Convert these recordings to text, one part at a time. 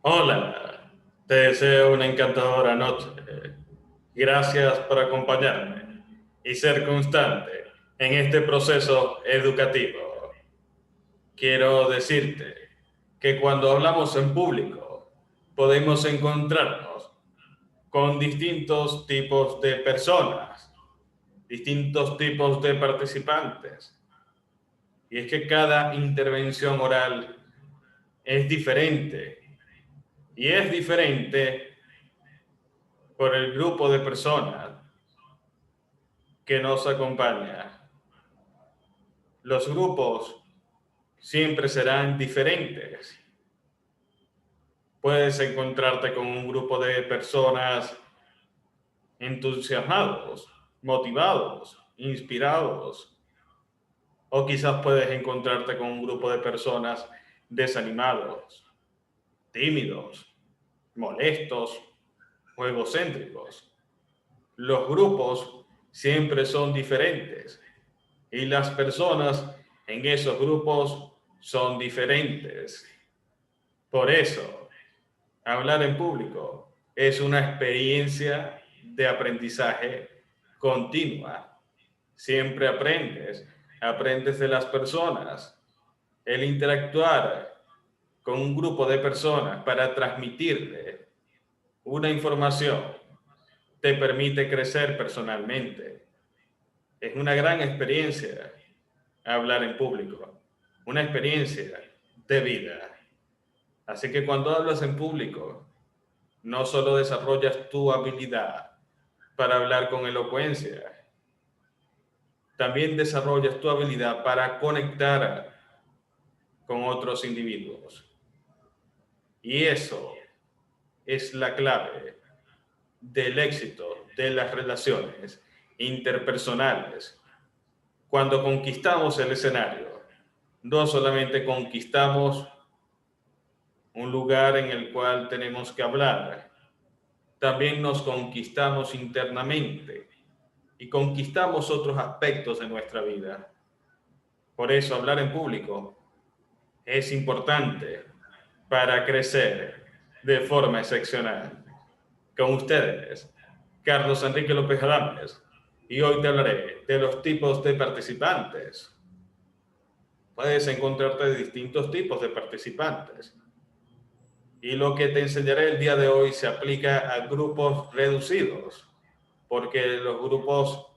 Hola, te deseo una encantadora noche. Gracias por acompañarme y ser constante en este proceso educativo. Quiero decirte que cuando hablamos en público podemos encontrarnos con distintos tipos de personas, distintos tipos de participantes. Y es que cada intervención oral es diferente y es diferente por el grupo de personas que nos acompaña. Los grupos siempre serán diferentes. Puedes encontrarte con un grupo de personas entusiasmados, motivados, inspirados, o quizás puedes encontrarte con un grupo de personas desanimados, tímidos, molestos o egocéntricos. Los grupos siempre son diferentes y las personas en esos grupos son diferentes. Por eso, hablar en público es una experiencia de aprendizaje continua. Siempre aprendes, aprendes de las personas. El interactuar con un grupo de personas para transmitirle una información te permite crecer personalmente. Es una gran experiencia hablar en público, una experiencia de vida. Así que cuando hablas en público, no solo desarrollas tu habilidad para hablar con elocuencia, también desarrollas tu habilidad para conectar con otros individuos. Y eso es la clave del éxito de las relaciones interpersonales. Cuando conquistamos el escenario, no solamente conquistamos un lugar en el cual tenemos que hablar, también nos conquistamos internamente y conquistamos otros aspectos de nuestra vida. Por eso hablar en público es importante para crecer de forma excepcional. Con ustedes, Carlos Enrique López Adames, y hoy te hablaré de los tipos de participantes. Puedes encontrarte de distintos tipos de participantes. Y lo que te enseñaré el día de hoy se aplica a grupos reducidos, porque los grupos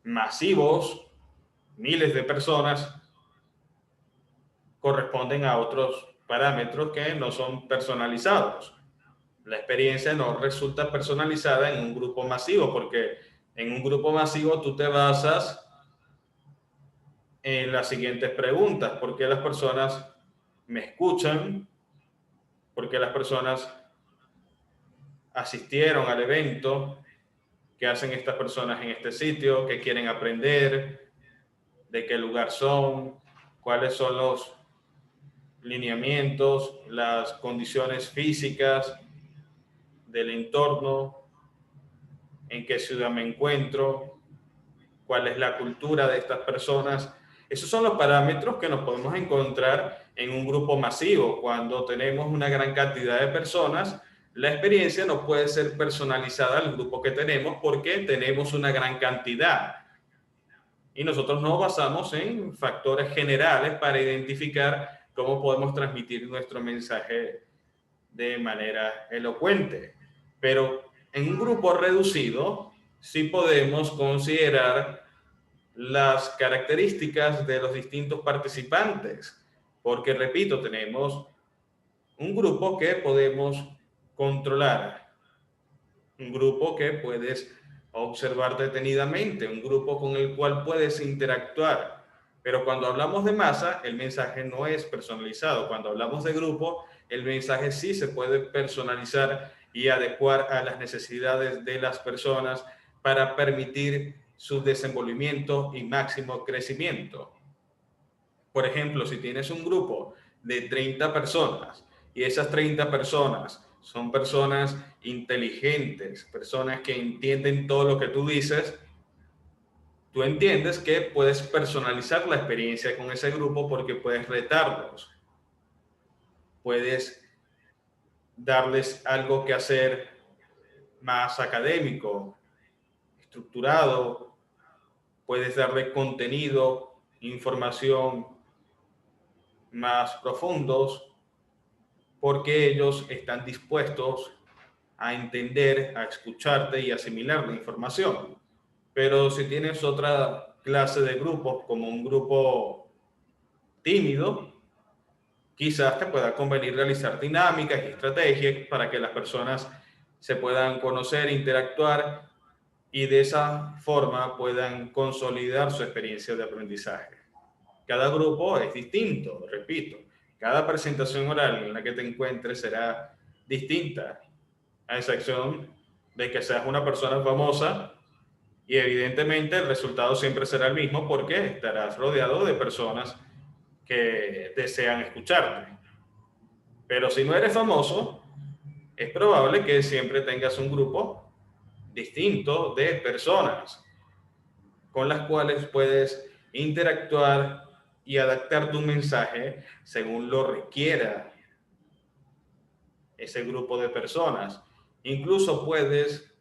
masivos, miles de personas, corresponden a otros parámetros que no son personalizados. La experiencia no resulta personalizada en un grupo masivo, porque en un grupo masivo tú te basas en las siguientes preguntas: ¿por qué las personas me escuchan? ¿Por qué las personas asistieron al evento? ¿Qué hacen estas personas en este sitio? ¿Qué quieren aprender? ¿De qué lugar son? ¿Cuáles son los lineamientos, las condiciones físicas del entorno? ¿En qué ciudad me encuentro? ¿Cuál es la cultura de estas personas? Esos son los parámetros que nos podemos encontrar en un grupo masivo. Cuando tenemos una gran cantidad de personas, la experiencia no puede ser personalizada al grupo que tenemos porque tenemos una gran cantidad. Y nosotros nos basamos en factores generales para identificar cómo podemos transmitir nuestro mensaje de manera elocuente. Pero en un grupo reducido sí podemos considerar las características de los distintos participantes, porque repito, tenemos un grupo que podemos controlar, un grupo que puedes observar detenidamente, un grupo con el cual puedes interactuar. Pero cuando hablamos de masa, el mensaje no es personalizado. Cuando hablamos de grupo, el mensaje sí se puede personalizar y adecuar a las necesidades de las personas para permitir su desenvolvimiento y máximo crecimiento. Por ejemplo, si tienes un grupo de 30 personas y esas 30 personas son personas inteligentes, personas que entienden todo lo que tú dices, tú entiendes que puedes personalizar la experiencia con ese grupo porque puedes retarlos, puedes darles algo que hacer más académico, estructurado. Puedes darle contenido, información más profundos, porque ellos están dispuestos a entender, a escucharte y asimilar la información. Pero si tienes otra clase de grupos, como un grupo tímido, quizás te pueda convenir realizar dinámicas y estrategias para que las personas se puedan conocer, interactuar y de esa forma puedan consolidar su experiencia de aprendizaje. Cada grupo es distinto, repito. Cada presentación oral en la que te encuentres será distinta, a excepción de que seas una persona famosa y evidentemente el resultado siempre será el mismo porque estarás rodeado de personas que desean escucharte. Pero si no eres famoso, es probable que siempre tengas un grupo distinto de personas con las cuales puedes interactuar y adaptar tu mensaje según lo requiera ese grupo de personas. Incluso puedes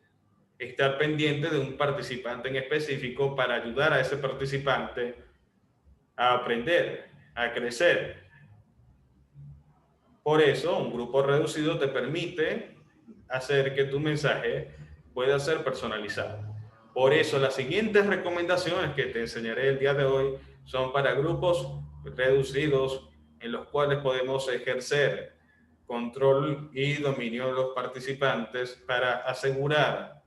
estar pendiente de un participante en específico para ayudar a ese participante a aprender, a crecer. Por eso, un grupo reducido te permite hacer que tu mensaje pueda ser personalizado. Por eso, las siguientes recomendaciones que te enseñaré el día de hoy son para grupos reducidos en los cuales podemos ejercer control y dominio de los participantes para asegurar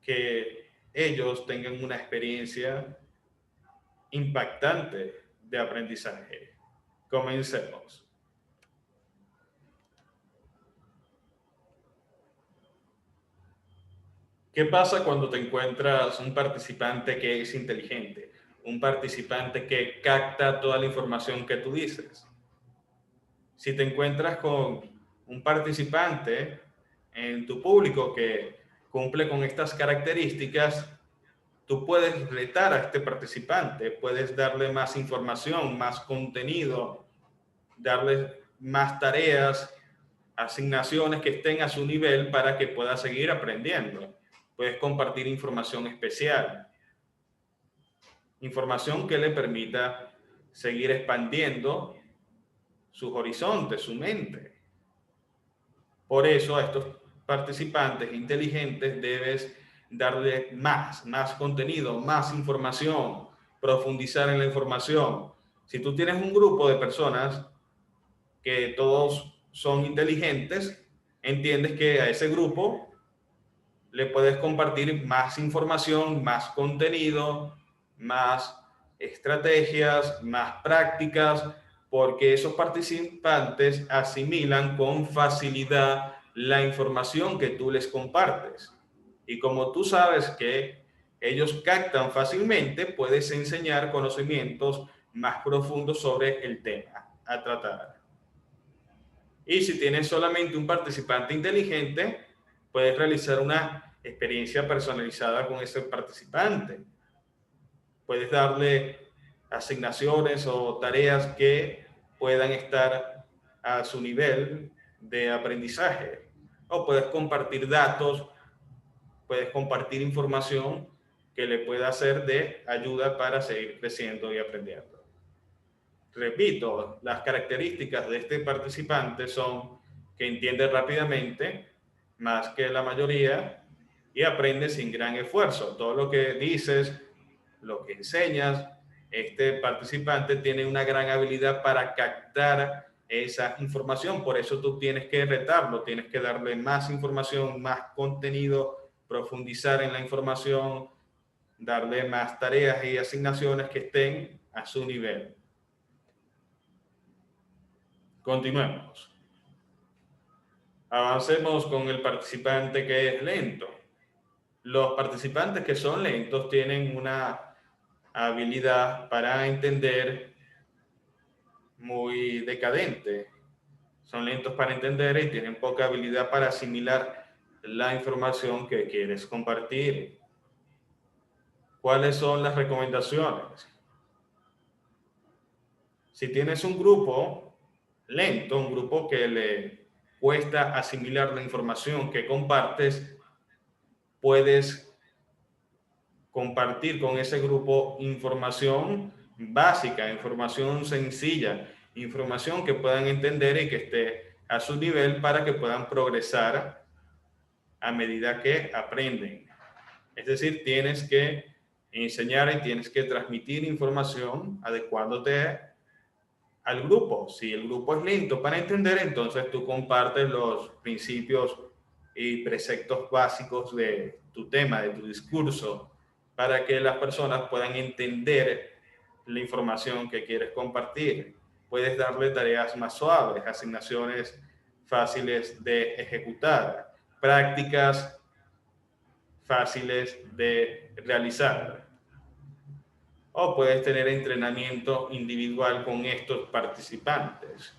que ellos tengan una experiencia impactante de aprendizaje. Comencemos. ¿Qué pasa cuando te encuentras un participante que es inteligente? Un participante que capta toda la información que tú dices. Si te encuentras con un participante en tu público que cumple con estas características, tú puedes retar a este participante, puedes darle más información, más contenido, darle más tareas, asignaciones que estén a su nivel para que pueda seguir aprendiendo. Puedes compartir información especial, información que le permita seguir expandiendo sus horizontes, su mente. Por eso a estos participantes inteligentes debes darle más contenido, más información, profundizar en la información. Si tú tienes un grupo de personas que todos son inteligentes, entiendes que a ese grupo le puedes compartir más información, más contenido, más estrategias, más prácticas, porque esos participantes asimilan con facilidad la información que tú les compartes. Y como tú sabes que ellos captan fácilmente, puedes enseñar conocimientos más profundos sobre el tema a tratar. Y si tienes solamente un participante inteligente, puedes realizar una experiencia personalizada con ese participante. Puedes darle asignaciones o tareas que puedan estar a su nivel de aprendizaje. O puedes compartir datos, puedes compartir información que le pueda ser de ayuda para seguir creciendo y aprendiendo. Repito, las características de este participante son que entiende rápidamente, más que la mayoría, y aprende sin gran esfuerzo. Todo lo que dices, lo que enseñas, este participante tiene una gran habilidad para captar esa información. Por eso tú tienes que retarlo, tienes que darle más información, más contenido, profundizar en la información, darle más tareas y asignaciones que estén a su nivel. Continuemos. Avancemos con el participante que es lento. Los participantes que son lentos tienen una habilidad para entender muy decadente. Son lentos para entender y tienen poca habilidad para asimilar la información que quieres compartir. ¿Cuáles son las recomendaciones? Si tienes un grupo lento, un grupo que le cuesta asimilar la información que compartes, puedes compartir con ese grupo información básica, información sencilla, información que puedan entender y que esté a su nivel para que puedan progresar a medida que aprenden. Es decir, tienes que enseñar y tienes que transmitir información adecuándote al grupo. Si el grupo es lento para entender, entonces tú compartes los principios y preceptos básicos de tu tema, de tu discurso, para que las personas puedan entender la información que quieres compartir. Puedes darle tareas más suaves, asignaciones fáciles de ejecutar, prácticas fáciles de realizar. O puedes tener entrenamiento individual con estos participantes.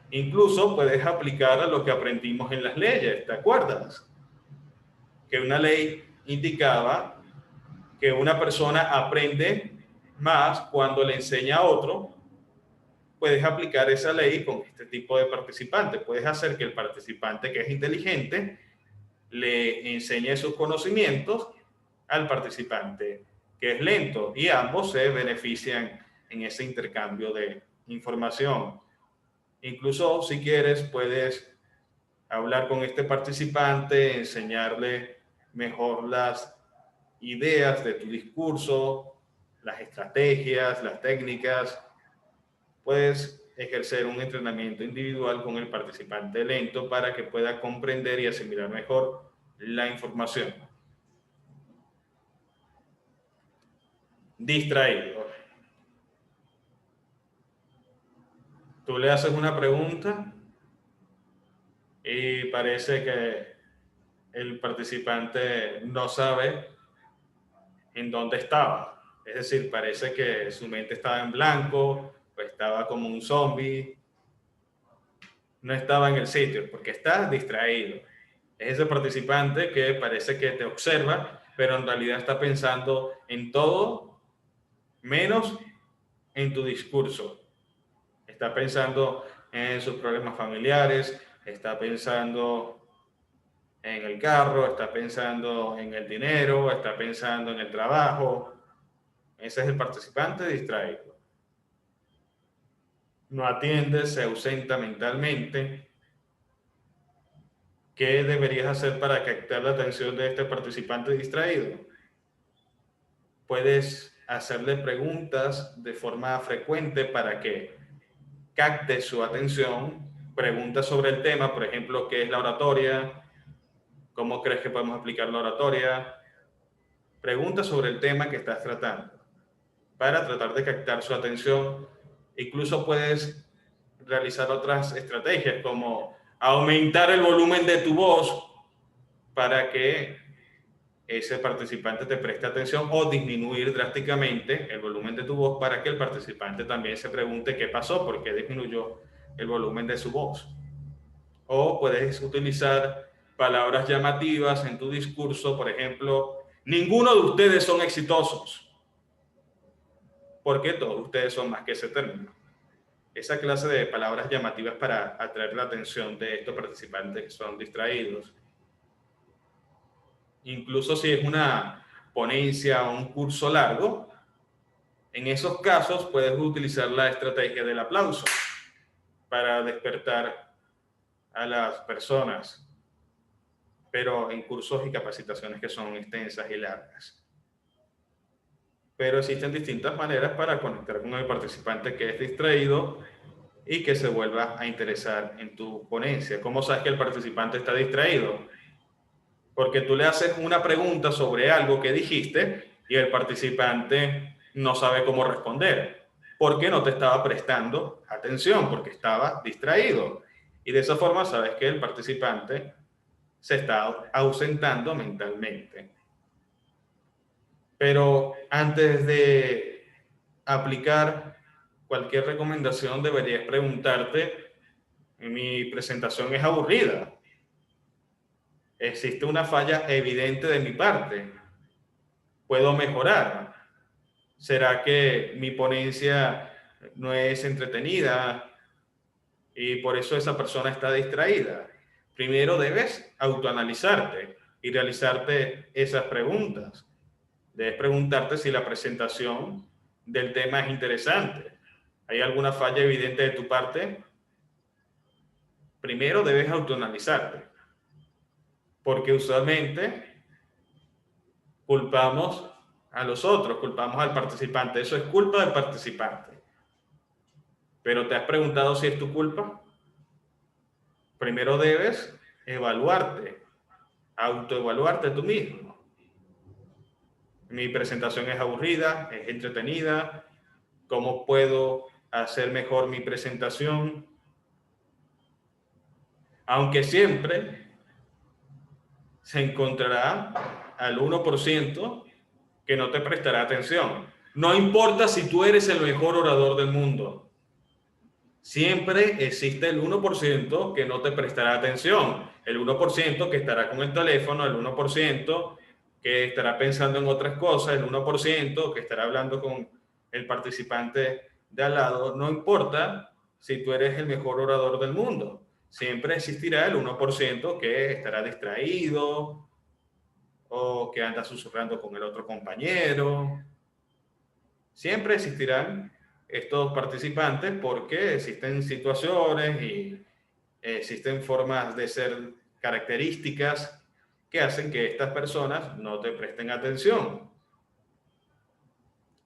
Incluso puedes aplicar a lo que aprendimos en las leyes, ¿te acuerdas? Que una ley indicaba que una persona aprende más cuando le enseña a otro. Puedes aplicar esa ley con este tipo de participante. Puedes hacer que el participante que es inteligente le enseñe sus conocimientos al participante que es lento y ambos se benefician en ese intercambio de información. Incluso si quieres puedes hablar con este participante, enseñarle mejor las ideas de tu discurso, las estrategias, las técnicas. Puedes ejercer un entrenamiento individual con el participante lento para que pueda comprender y asimilar mejor la información. Distraído. Tú le haces una pregunta y parece que el participante no sabe en dónde estaba. Es decir, parece que su mente estaba en blanco o estaba como un zombie. No estaba en el sitio porque está distraído. Es ese participante que parece que te observa, pero en realidad está pensando en todo menos en tu discurso. Está pensando en sus problemas familiares, está pensando en el carro, está pensando en el dinero, está pensando en el trabajo. Ese es el participante distraído. No atiende, se ausenta mentalmente. ¿Qué deberías hacer para captar la atención de este participante distraído? Puedes hacerle preguntas de forma frecuente para que capte su atención. Preguntas sobre el tema, por ejemplo, ¿qué es la oratoria? ¿Cómo crees que podemos aplicar la oratoria? Preguntas sobre el tema que estás tratando para tratar de captar su atención. Incluso puedes realizar otras estrategias como aumentar el volumen de tu voz para que ese participante te preste atención o disminuir drásticamente el volumen de tu voz para que el participante también se pregunte qué pasó, por qué disminuyó el volumen de su voz. O puedes utilizar palabras llamativas en tu discurso, por ejemplo, ninguno de ustedes son exitosos, porque todos ustedes son más que ese término. Esa clase de palabras llamativas para atraer la atención de estos participantes que son distraídos. Incluso si es una ponencia o un curso largo, en esos casos puedes utilizar la estrategia del aplauso para despertar a las personas, pero en cursos y capacitaciones que son extensas y largas. Pero existen distintas maneras para conectar con el participante que es distraído y que se vuelva a interesar en tu ponencia. ¿Cómo sabes que el participante está distraído? Porque tú le haces una pregunta sobre algo que dijiste y el participante no sabe cómo responder. Porque no te estaba prestando atención, porque estaba distraído. Y de esa forma sabes que el participante se está ausentando mentalmente. Pero antes de aplicar cualquier recomendación, deberías preguntarte, mi presentación es aburrida. Existe una falla evidente de mi parte. ¿Puedo mejorar? ¿Será que mi ponencia no es entretenida? y por eso esa persona está distraída. Primero debes autoanalizarte y realizarte esas preguntas. Debes preguntarte si la presentación del tema es interesante. ¿Hay alguna falla evidente de tu parte? Primero debes autoanalizarte, porque usualmente culpamos a los otros, culpamos al participante. Eso es culpa del participante. Pero ¿te has preguntado si es tu culpa? Primero debes evaluarte, autoevaluarte tú mismo. Mi presentación es aburrida, es entretenida. ¿Cómo puedo hacer mejor mi presentación? Aunque siempre se encontrará al 1% que no te prestará atención. No importa si tú eres el mejor orador del mundo. Siempre existe el 1% que no te prestará atención, el 1% que estará con el teléfono, el 1% que estará pensando en otras cosas, el 1% que estará hablando con el participante de al lado. No importa si tú eres el mejor orador del mundo, siempre existirá el 1% que estará distraído o que anda susurrando con el otro compañero. Siempre existirán estos participantes porque existen situaciones y existen formas de ser, características que hacen que estas personas no te presten atención.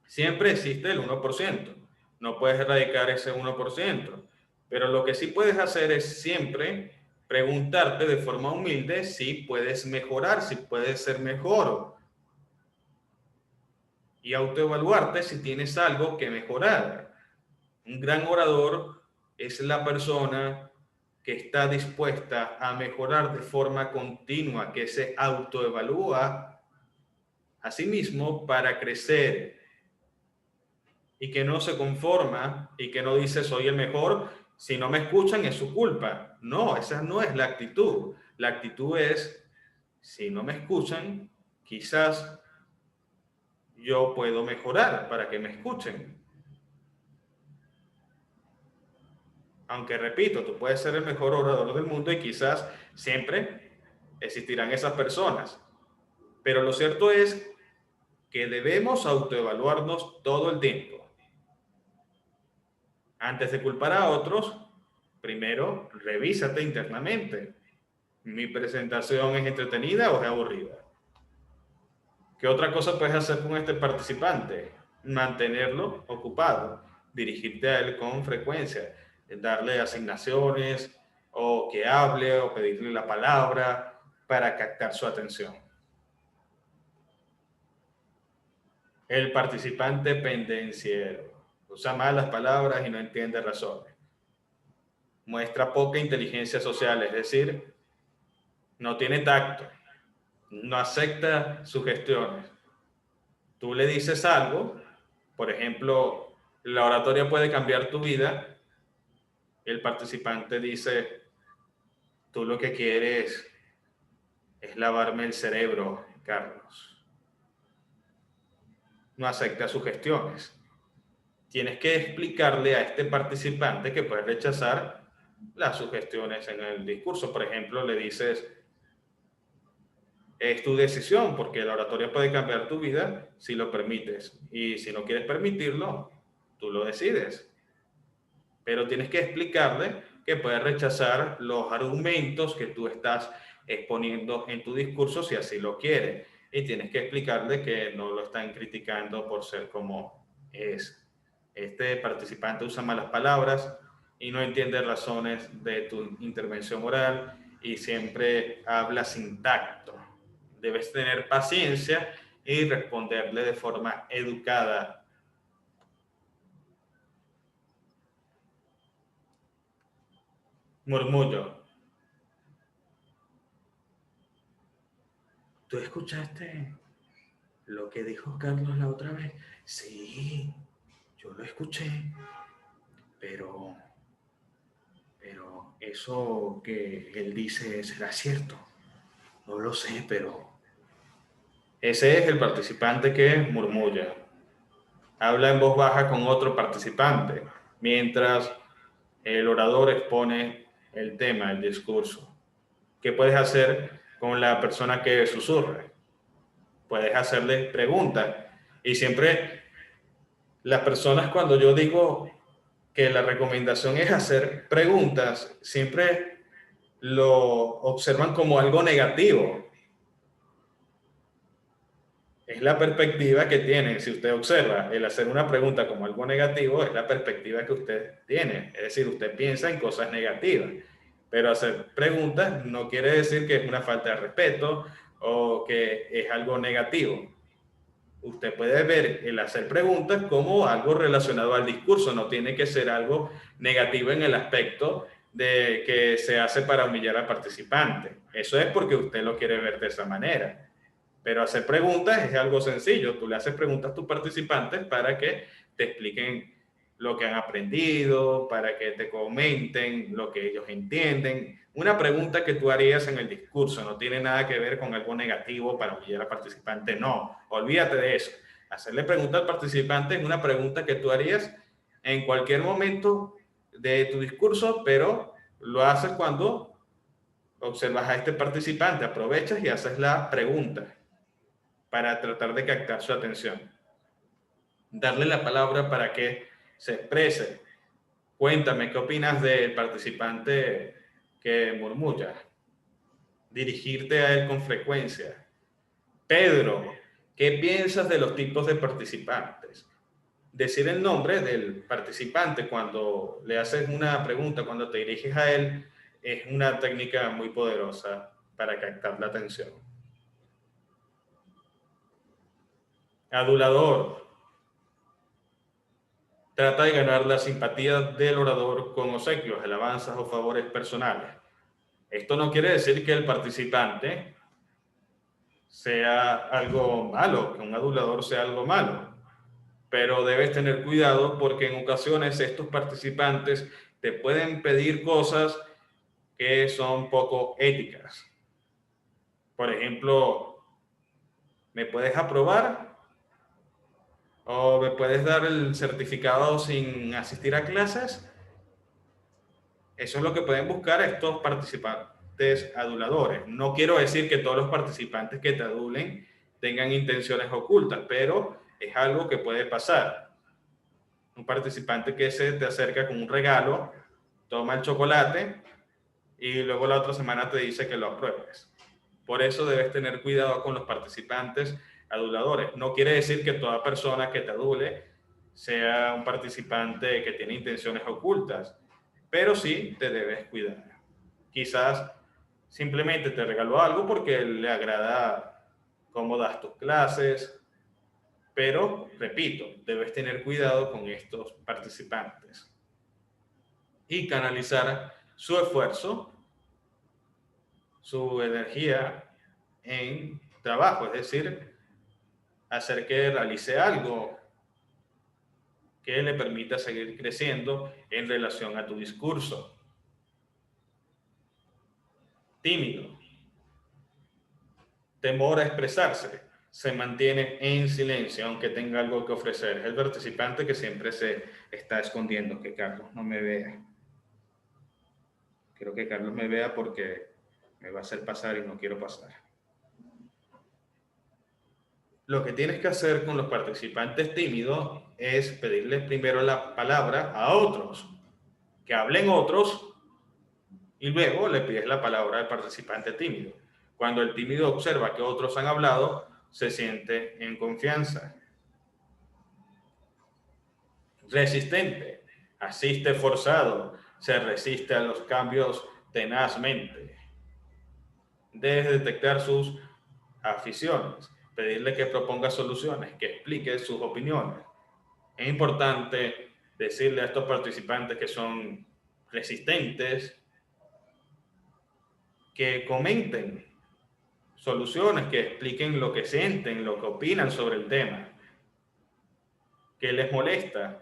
Siempre existe el 1%. No puedes erradicar ese 1%. Pero lo que sí puedes hacer es siempre preguntarte de forma humilde si puedes mejorar, si puedes ser mejor. Y autoevaluarte si tienes algo que mejorar. Un gran orador es la persona que está dispuesta a mejorar de forma continua, que se autoevalúa a sí mismo para crecer y que no se conforma y que no dice soy el mejor, si no me escuchan es su culpa. No, esa no es la actitud. La actitud es, si no me escuchan, quizás yo puedo mejorar para que me escuchen. Aunque repito, tú puedes ser el mejor orador del mundo y quizás siempre existirán esas personas. Pero lo cierto es que debemos autoevaluarnos todo el tiempo. Antes de culpar a otros, primero revísate internamente. ¿Mi presentación es entretenida o es aburrida? ¿Qué otra cosa puedes hacer con este participante? Mantenerlo ocupado, dirigirte a él con frecuencia, darle asignaciones o que hable o pedirle la palabra para captar su atención. El participante pendenciero usa malas palabras y no entiende razones. Muestra poca inteligencia social, es decir, no tiene tacto, no acepta sugestiones. Tú le dices algo, por ejemplo, la oratoria puede cambiar tu vida, el participante dice, tú lo que quieres es lavarme el cerebro, Carlos. No acepta sugestiones. Tienes que explicarle a este participante que puede rechazar las sugestiones en el discurso. Por ejemplo, le dices, es tu decisión, porque la oratoria puede cambiar tu vida si lo permites. Y si no quieres permitirlo, tú lo decides. Pero tienes que explicarle que puede rechazar los argumentos que tú estás exponiendo en tu discurso si así lo quiere. Y tienes que explicarle que no lo están criticando por ser como es. Este participante usa malas palabras y no entiende razones de tu intervención oral y siempre habla sin tacto. Debes tener paciencia y responderle de forma educada. Murmullo. ¿Tú escuchaste lo que dijo Carlos la otra vez? Sí, yo lo escuché, pero, pero eso que él dice será cierto. No lo sé, pero ese es el participante que murmulla. Habla en voz baja con otro participante, mientras el orador expone el tema, el discurso. ¿Qué puedes hacer con la persona que susurra? Puedes hacerle preguntas. Y siempre las personas, cuando yo digo que la recomendación es hacer preguntas, siempre lo observan como algo negativo. Es la perspectiva que tienen. Si usted observa el hacer una pregunta como algo negativo, es la perspectiva que usted tiene. Es decir, usted piensa en cosas negativas. Pero hacer preguntas no quiere decir que es una falta de respeto o que es algo negativo. Usted puede ver el hacer preguntas como algo relacionado al discurso, no tiene que ser algo negativo en el aspecto de que se hace para humillar al participante. Eso es porque usted lo quiere ver de esa manera. Pero hacer preguntas es algo sencillo. Tú le haces preguntas a tus participantes para que te expliquen lo que han aprendido, para que te comenten lo que ellos entienden. Una pregunta que tú harías en el discurso no tiene nada que ver con algo negativo para humillar al participante. No, olvídate de eso. Hacerle pregunta al participante es una pregunta que tú harías en cualquier momento de tu discurso, pero lo haces cuando observas a este participante, aprovechas y haces la pregunta para tratar de captar su atención. Darle la palabra para que se exprese. Cuéntame, ¿qué opinas del participante que murmulla? Dirigirte a él con frecuencia. Pedro, ¿qué piensas de los tipos de participantes? Decir el nombre del participante cuando le haces una pregunta, cuando te diriges a él, es una técnica muy poderosa para captar la atención. Adulador. Trata de ganar la simpatía del orador con obsequios, alabanzas o favores personales. Esto no quiere decir que el participante sea algo malo, que un adulador sea algo malo, pero debes tener cuidado porque en ocasiones estos participantes te pueden pedir cosas que son poco éticas. Por ejemplo, ¿me puedes aprobar? ¿O me puedes dar el certificado sin asistir a clases? Eso es lo que pueden buscar estos participantes aduladores. No quiero decir que todos los participantes que te adulen tengan intenciones ocultas, pero es algo que puede pasar. Un participante que se te acerca con un regalo, toma el chocolate y luego la otra semana te dice que lo apruebes. Por eso debes tener cuidado con los participantes aduladores. No quiere decir que toda persona que te adule sea un participante que tiene intenciones ocultas, pero sí te debes cuidar. Quizás simplemente te regaló algo porque le agrada cómo das tus clases, pero repito, debes tener cuidado con estos participantes y canalizar su esfuerzo, su energía en trabajo, es decir, hacer que realice algo que le permita seguir creciendo en relación a tu discurso. Tímido, temor a expresarse, se mantiene en silencio aunque tenga algo que ofrecer. Es el participante que siempre se está escondiendo, que Carlos no me vea. Quiero que Carlos me vea porque me va a hacer pasar y no quiero pasar. Lo que tienes que hacer con los participantes tímidos es pedirles primero la palabra a otros, que hablen otros y luego le pides la palabra al participante tímido. Cuando el tímido observa que otros han hablado, se siente en confianza. Resistente, asiste forzado, se resiste a los cambios tenazmente. Debes detectar sus aficiones, pedirle que proponga soluciones, que explique sus opiniones. Es importante decirle a estos participantes que son resistentes, que comenten soluciones, que expliquen lo que sienten, lo que opinan sobre el tema, que les molesta.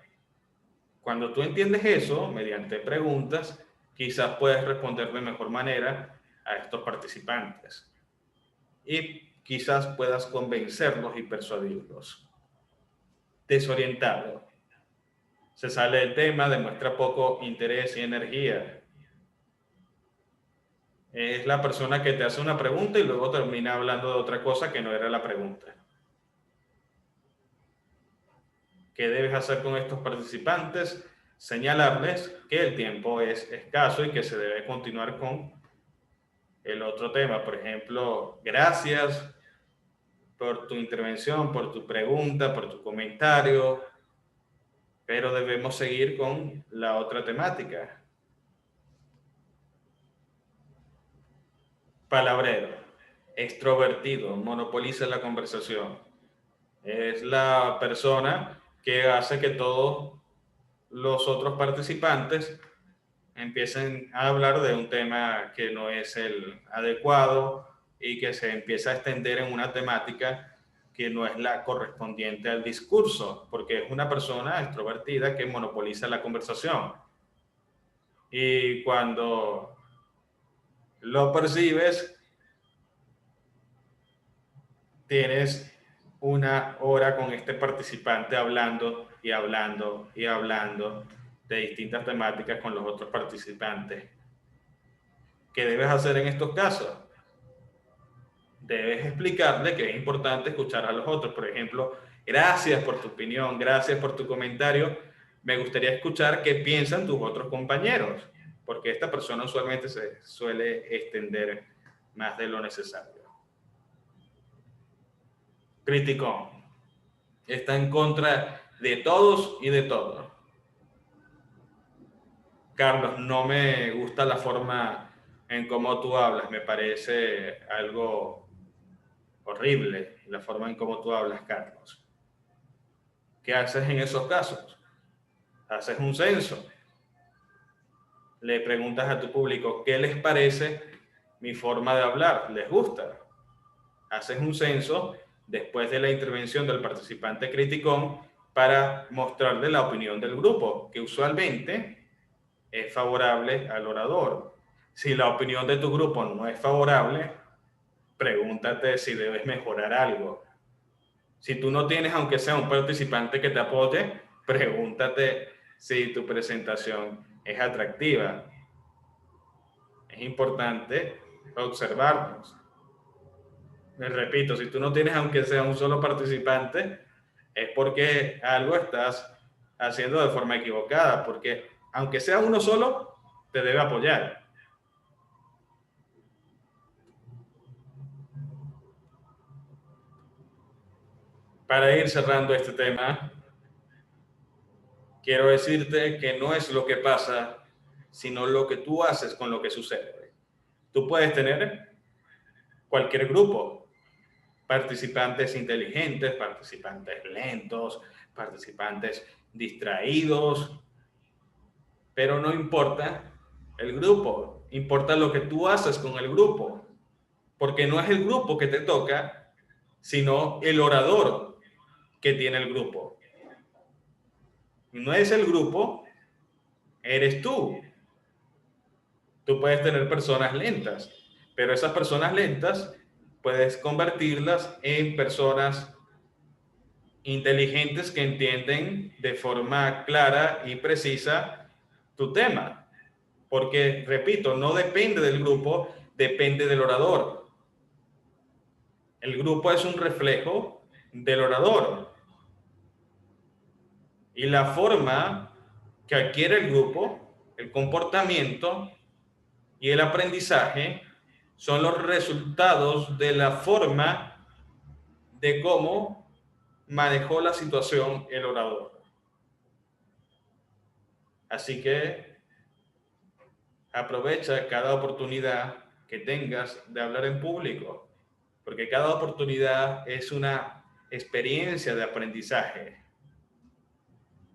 Cuando tú entiendes eso, mediante preguntas, quizás puedes responder de mejor manera a estos participantes y quizás puedas convencerlos y persuadirlos. Desorientado. Se sale del tema, demuestra poco interés y energía. Es la persona que te hace una pregunta y luego termina hablando de otra cosa que no era la pregunta. ¿Qué debes hacer con estos participantes? Señalarles que el tiempo es escaso y que se debe continuar con el otro tema. Por ejemplo, gracias por tu intervención, por tu pregunta, por tu comentario, pero debemos seguir con la otra temática. Palabrero, extrovertido, monopoliza la conversación. Es la persona que hace que todos los otros participantes empiecen a hablar de un tema que no es el adecuado y que se empieza a extender en una temática que no es la correspondiente al discurso, porque es una persona extrovertida que monopoliza la conversación. Y cuando lo percibes, tienes una hora con este participante hablando y hablando y hablando de distintas temáticas con los otros participantes. ¿Qué debes hacer en estos casos? Debes explicarle que es importante escuchar a los otros. Por ejemplo, gracias por tu opinión, gracias por tu comentario. Me gustaría escuchar qué piensan tus otros compañeros, porque esta persona usualmente se suele extender más de lo necesario. Criticón. Está en contra de todos y de todo. Carlos, no me gusta la forma en cómo tú hablas, me parece algo horrible la forma en cómo tú hablas, Carlos. ¿Qué haces en esos casos? Haces un censo, le preguntas a tu público qué les parece mi forma de hablar, ¿les gusta? Haces un censo después de la intervención del participante criticón para mostrarle la opinión del grupo, que usualmente es favorable al orador. Si la opinión de tu grupo no es favorable, pregúntate si debes mejorar algo. Si tú no tienes, aunque sea un participante que te apoye, pregúntate si tu presentación es atractiva. Es importante observarnos. Me repito, si tú no tienes, aunque sea un solo participante, es porque algo estás haciendo de forma equivocada, porque aunque sea uno solo, te debe apoyar. Para ir cerrando este tema, quiero decirte que no es lo que pasa, sino lo que tú haces con lo que sucede. Tú puedes tener cualquier grupo, participantes inteligentes, participantes lentos, participantes distraídos, pero no importa el grupo, importa lo que tú haces con el grupo, porque no es el grupo que te toca, sino el orador que tiene el grupo. No es el grupo, eres tú. Tú puedes tener personas lentas, pero esas personas lentas puedes convertirlas en personas inteligentes que entienden de forma clara y precisa tu tema. Porque, repito, no depende del grupo, depende del orador. El grupo es un reflejo del orador. Y la forma que adquiere el grupo, el comportamiento y el aprendizaje son los resultados de la forma de cómo manejó la situación el orador. Así que aprovecha cada oportunidad que tengas de hablar en público, porque cada oportunidad es una experiencia de aprendizaje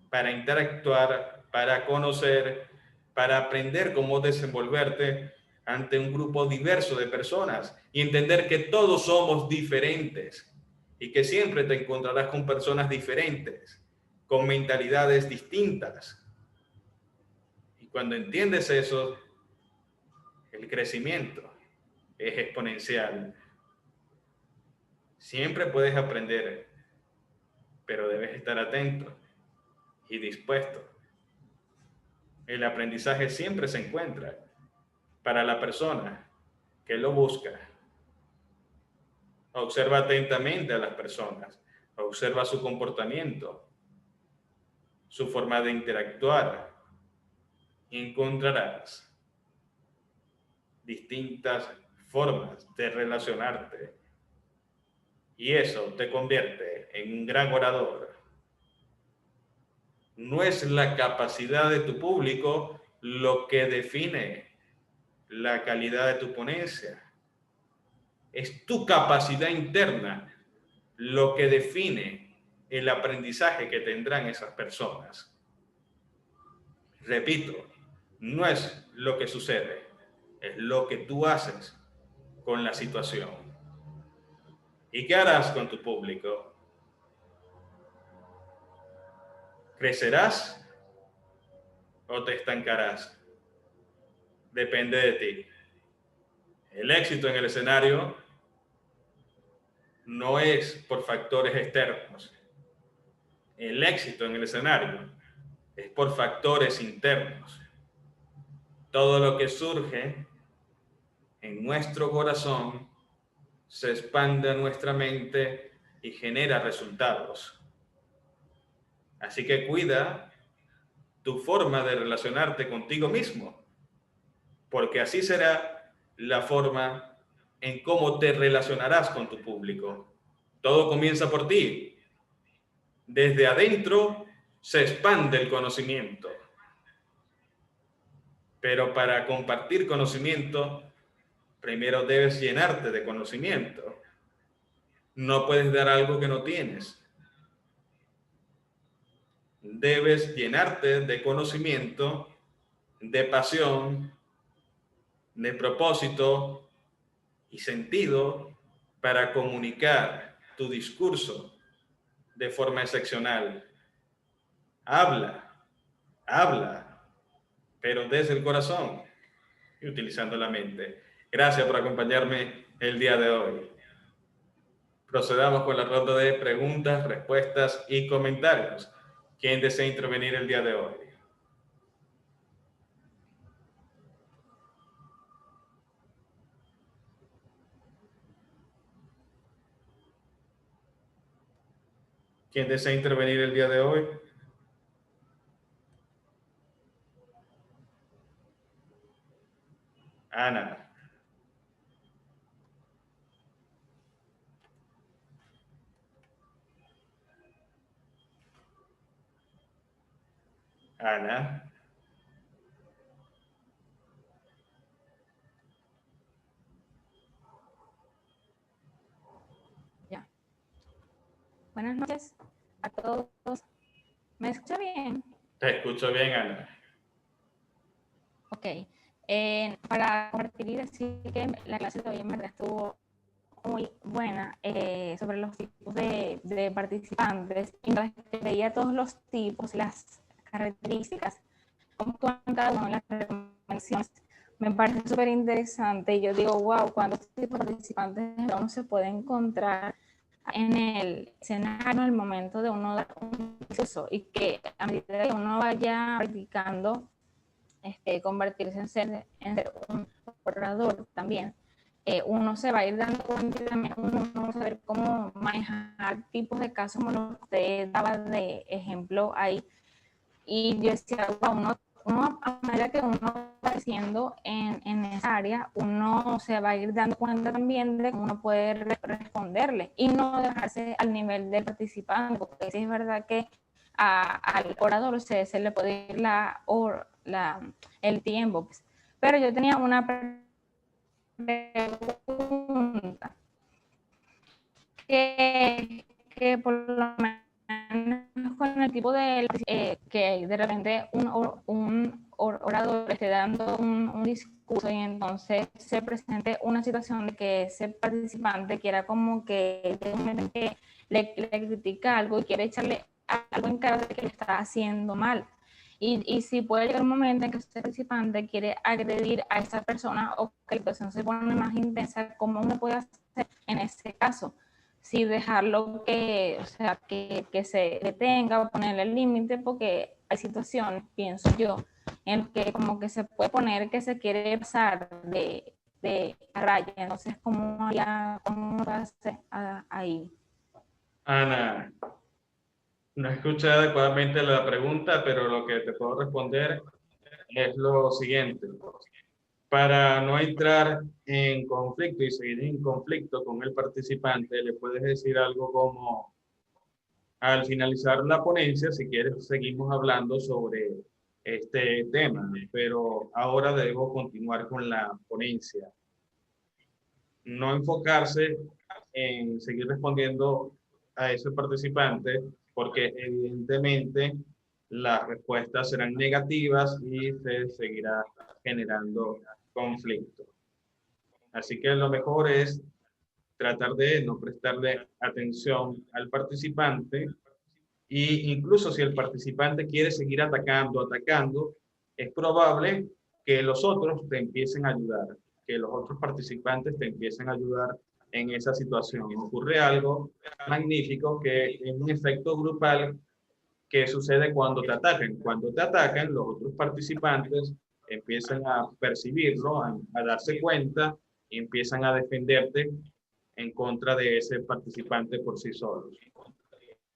para interactuar, para conocer, para aprender cómo desenvolverte ante un grupo diverso de personas y entender que todos somos diferentes y que siempre te encontrarás con personas diferentes, con mentalidades distintas. Y cuando entiendes eso, el crecimiento es exponencial. Siempre puedes aprender, pero debes estar atento y dispuesto. El aprendizaje siempre se encuentra para la persona que lo busca. Observa atentamente a las personas, observa su comportamiento, su forma de interactuar, y encontrarás distintas formas de relacionarte. Y eso te convierte en un gran orador. No es la capacidad de tu público lo que define la calidad de tu ponencia. Es tu capacidad interna lo que define el aprendizaje que tendrán esas personas. Repito, no es lo que sucede, es lo que tú haces con la situación. ¿Y qué harás con tu público? ¿Crecerás o te estancarás? Depende de ti. El éxito en el escenario no es por factores externos. El éxito en el escenario es por factores internos. Todo lo que surge en nuestro corazón se expande a nuestra mente y genera resultados. Así que cuida tu forma de relacionarte contigo mismo, porque así será la forma en cómo te relacionarás con tu público. Todo comienza por ti. Desde adentro se expande el conocimiento. Pero para compartir conocimiento, primero debes llenarte de conocimiento. No puedes dar algo que no tienes. Debes llenarte de conocimiento, de pasión, de propósito y sentido para comunicar tu discurso de forma excepcional. Habla, habla, pero desde el corazón y utilizando la mente. Gracias por acompañarme el día de hoy. Procedamos con la ronda de preguntas, respuestas y comentarios. ¿Quién desea intervenir el día de hoy? ¿Quién desea intervenir el día de hoy? Ana. Ana. Ya. Buenas noches a todos. ¿Me escucha bien? Te escucho bien, Ana. Ok. Para compartir y decir que la clase de hoy en verdad estuvo muy buena sobre los tipos de participantes. Y veía todos los tipos, las características, cómo actúan cada uno en las recomendaciones. Me parece súper interesante y yo digo, wow, ¿cuántos tipos de participantes uno se puede encontrar en el escenario, en el momento de uno dar un discurso? Y que a medida que uno vaya practicando, convertirse en ser un orador también, uno se va a ir dando cuenta también, uno va a saber cómo manejar tipos de casos como lo que usted daba de ejemplo ahí. Y yo decía, wow, a medida que uno va creciendo en esa área, uno se va a ir dando cuenta también de cómo uno puede responderle y no dejarse al nivel del participante, porque sí es verdad que al orador se le puede ir el tiempo. Pues. Pero yo tenía una pregunta que por lo menos con el tipo de que de repente un orador esté dando un discurso y entonces se presente una situación de que ese participante quiera como que le critica algo y quiere echarle algo en cara de que lo está haciendo mal. Y si puede llegar un momento en que ese participante quiere agredir a esa persona o que la situación se pone más intensa, ¿cómo uno puede hacer en ese caso? si dejarlo que, o sea, que se detenga o ponerle el límite, porque hay situaciones, pienso yo, en que como que se puede poner que se quiere pasar de a raya, entonces ¿cómo ya, cómo va a ser ahí? Ana, no escuché adecuadamente la pregunta, pero lo que te puedo responder es lo siguiente. Para no entrar en conflicto y seguir en conflicto con el participante, le puedes decir algo como, al finalizar la ponencia, si quieres, seguimos hablando sobre este tema, pero ahora debo continuar con la ponencia. No enfocarse en seguir respondiendo a ese participante, porque evidentemente las respuestas serán negativas y se seguirá generando conflicto. Así que lo mejor es tratar de no prestarle atención al participante, y incluso si el participante quiere seguir atacando, es probable que los otros te empiecen a ayudar, que los otros participantes te empiecen a ayudar en esa situación. Ocurre algo magnífico que es un efecto grupal que sucede cuando te atacan. Cuando te atacan, los otros participantes empiezan a percibirlo, a darse cuenta y empiezan a defenderte en contra de ese participante por sí solos.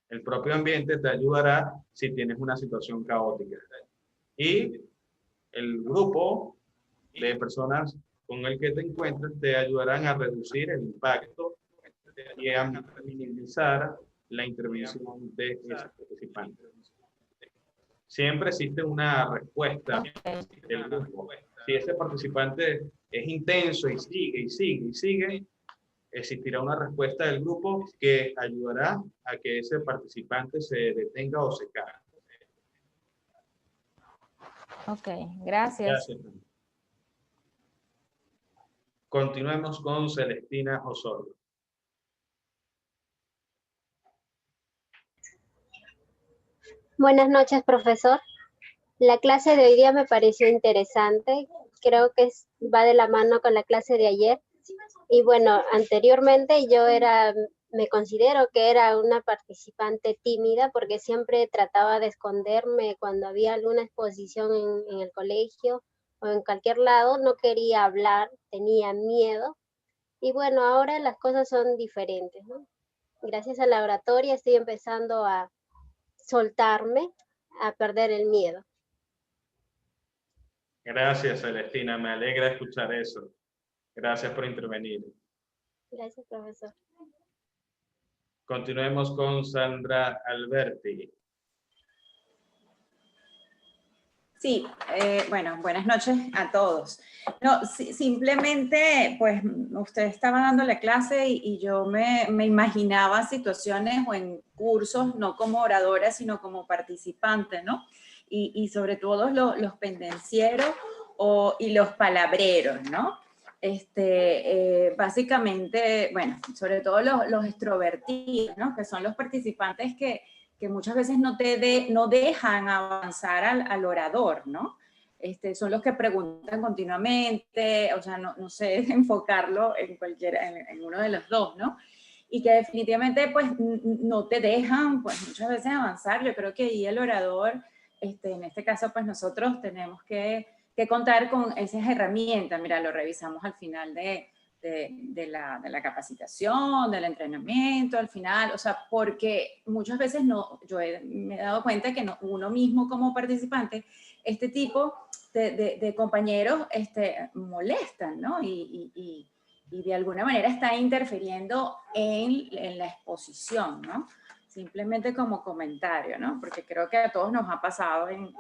El propio ambiente te ayudará si tienes una situación caótica. Y el grupo de personas con el que te encuentres te ayudarán a reducir el impacto y a minimizar la intervención de esos participantes. Siempre existe una respuesta del grupo. Si ese participante es intenso y sigue, existirá una respuesta del grupo que ayudará a que ese participante se detenga o se caiga. Ok, gracias. Gracias. Continuemos con Celestina Osorio. Buenas noches, profesor. La clase de hoy día me pareció interesante. Creo que va de la mano con la clase de ayer. Y bueno, anteriormente me considero que era una participante tímida porque siempre trataba de esconderme cuando había alguna exposición en el colegio o en cualquier lado. No quería hablar, tenía miedo. Y bueno, ahora las cosas son diferentes, ¿no? Gracias a la oratoria estoy empezando a soltarme, a perder el miedo. Gracias, Celestina. Me alegra escuchar eso. Gracias por intervenir. Gracias, profesor. Continuemos con Sandra Alberti. Sí, bueno, buenas noches a todos. No, simplemente, pues, usted estaba dando la clase y yo me imaginaba situaciones o en cursos, no como oradora, sino como participante, ¿no? Y sobre todo los pendencieros y los palabreros, ¿no? Básicamente, bueno, sobre todo los extrovertidos, ¿no? Que son los participantes que muchas veces no dejan avanzar al orador, ¿no? Son los que preguntan continuamente, o sea, no sé enfocarlo en uno de los dos, ¿no? Y que definitivamente, pues, no te dejan, pues, muchas veces avanzar. Yo creo que ahí el orador, en este caso, pues, nosotros tenemos que contar con esas herramientas. Mira, lo revisamos al final de la capacitación, del entrenamiento, al final, o sea, porque muchas veces me he dado cuenta que uno mismo como participante, este tipo de compañeros molestan, ¿no? Y de alguna manera está interfiriendo en la exposición, ¿no? Simplemente como comentario, ¿no? Porque creo que a todos nos ha pasado en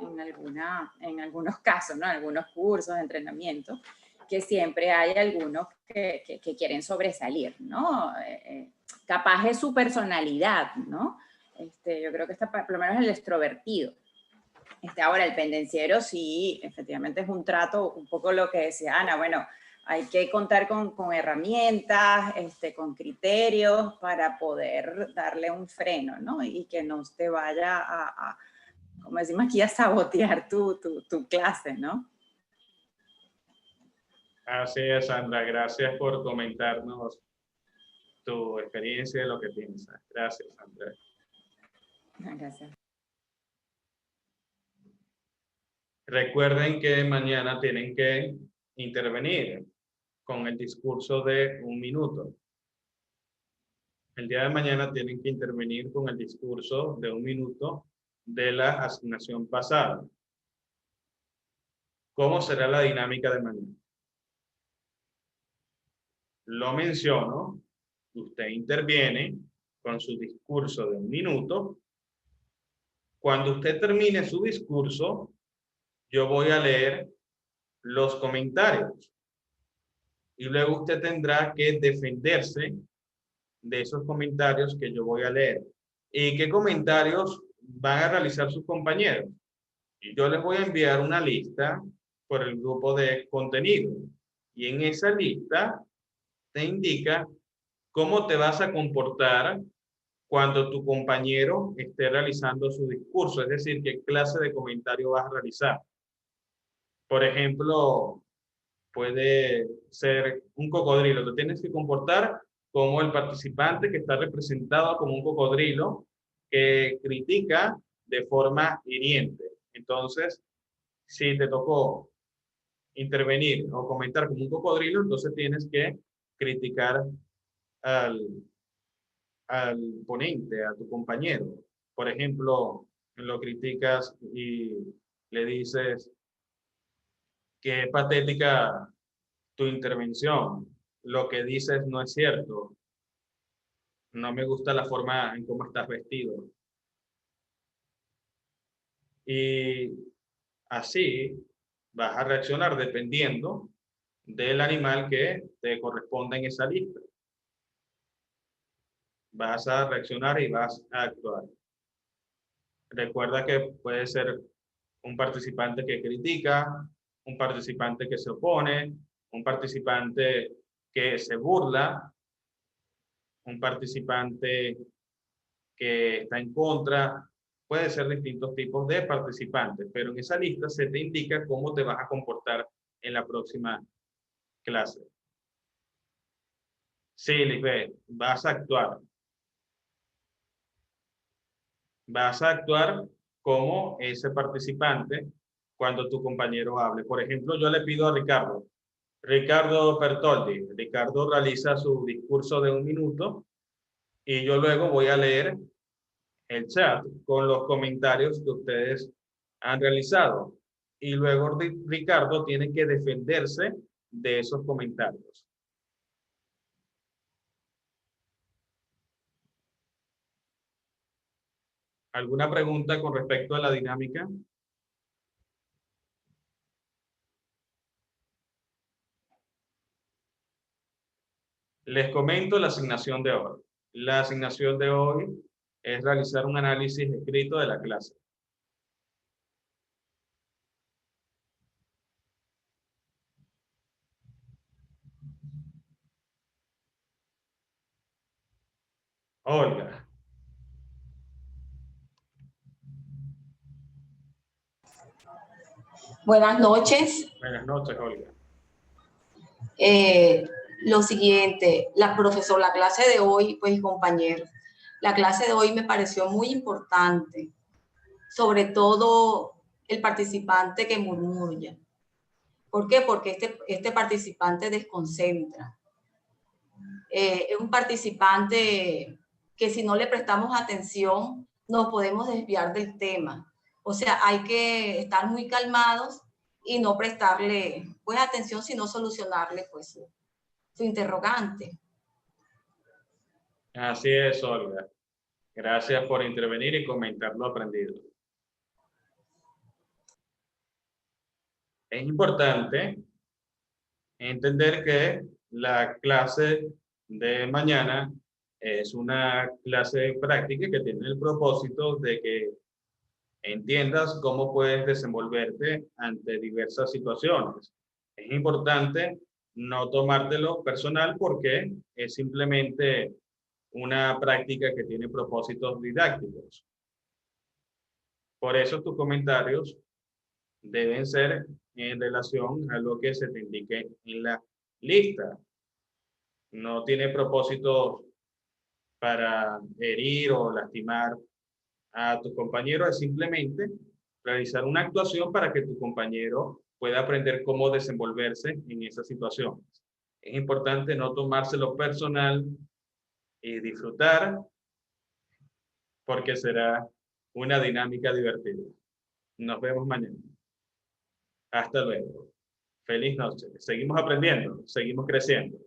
algunos casos, ¿no? En algunos cursos de entrenamiento, que siempre hay algunos que quieren sobresalir, ¿no? Capaz es su personalidad, ¿no? Yo creo que por lo menos el extrovertido. Ahora, el pendenciero sí, efectivamente es un trato, un poco lo que decía Ana, bueno, hay que contar con herramientas, con criterios para poder darle un freno, ¿no? Y que no te vaya como decimos aquí, a sabotear tu clase, ¿no? Así es, Sandra. Gracias por comentarnos tu experiencia y lo que piensas. Gracias, Andrea. Gracias. Recuerden que mañana tienen que intervenir con el discurso de 1 minuto. El día de mañana tienen que intervenir con el discurso de 1 minuto de la asignación pasada. ¿Cómo será la dinámica de mañana? Lo menciono, usted interviene con su discurso de 1 minuto. Cuando usted termine su discurso, yo voy a leer los comentarios y luego usted tendrá que defenderse de esos comentarios que yo voy a leer. ¿Y qué comentarios van a realizar sus compañeros? Y yo les voy a enviar una lista por el grupo de contenido y en esa lista te indica cómo te vas a comportar cuando tu compañero esté realizando su discurso, es decir, qué clase de comentario vas a realizar. Por ejemplo, puede ser un cocodrilo. Te tienes que comportar como el participante que está representado como un cocodrilo que critica de forma hiriente. Entonces, si te tocó intervenir o comentar como un cocodrilo, entonces tienes que criticar al ponente, a tu compañero. Por ejemplo, lo criticas y le dices que patética tu intervención, lo que dices no es cierto, no me gusta la forma en cómo estás vestido. Y así vas a reaccionar dependiendo del animal que te corresponda en esa lista. Vas a reaccionar y vas a actuar. Recuerda que puede ser un participante que critica, un participante que se opone, un participante que se burla, un participante que está en contra. Puede ser distintos tipos de participantes, pero en esa lista se te indica cómo te vas a comportar en la próxima clase. Sí, Lisbeth, vas a actuar. Vas a actuar como ese participante cuando tu compañero hable. Por ejemplo, yo le pido a Ricardo Bertoldi. Ricardo realiza su discurso de 1 minuto y yo luego voy a leer el chat con los comentarios que ustedes han realizado. Y luego Ricardo tiene que defenderse de esos comentarios. ¿Alguna pregunta con respecto a la dinámica? Les comento la asignación de hoy. La asignación de hoy es realizar un análisis escrito de la clase. Olga. Buenas noches. Buenas noches, Olga. Lo siguiente, profesor, la clase de hoy, pues compañeros, la clase de hoy me pareció muy importante, sobre todo el participante que murmulla. ¿Por qué? Porque este participante desconcentra. Es un participante que si no le prestamos atención, nos podemos desviar del tema. O sea, hay que estar muy calmados y no prestarle pues atención, sino solucionarle pues su interrogante. Así es, Olga. Gracias por intervenir y comentar lo aprendido. Es importante entender que la clase de mañana es una clase práctica que tiene el propósito de que entiendas cómo puedes desenvolverte ante diversas situaciones. Es importante no tomártelo personal porque es simplemente una práctica que tiene propósitos didácticos. Por eso tus comentarios deben ser en relación a lo que se te indique en la lista. No tiene propósitos para herir o lastimar a tus compañeros, es simplemente realizar una actuación para que tu compañero pueda aprender cómo desenvolverse en esa situación. Es importante no tomárselo personal y disfrutar, porque será una dinámica divertida. Nos vemos mañana. Hasta luego. Feliz noche. Seguimos aprendiendo, seguimos creciendo.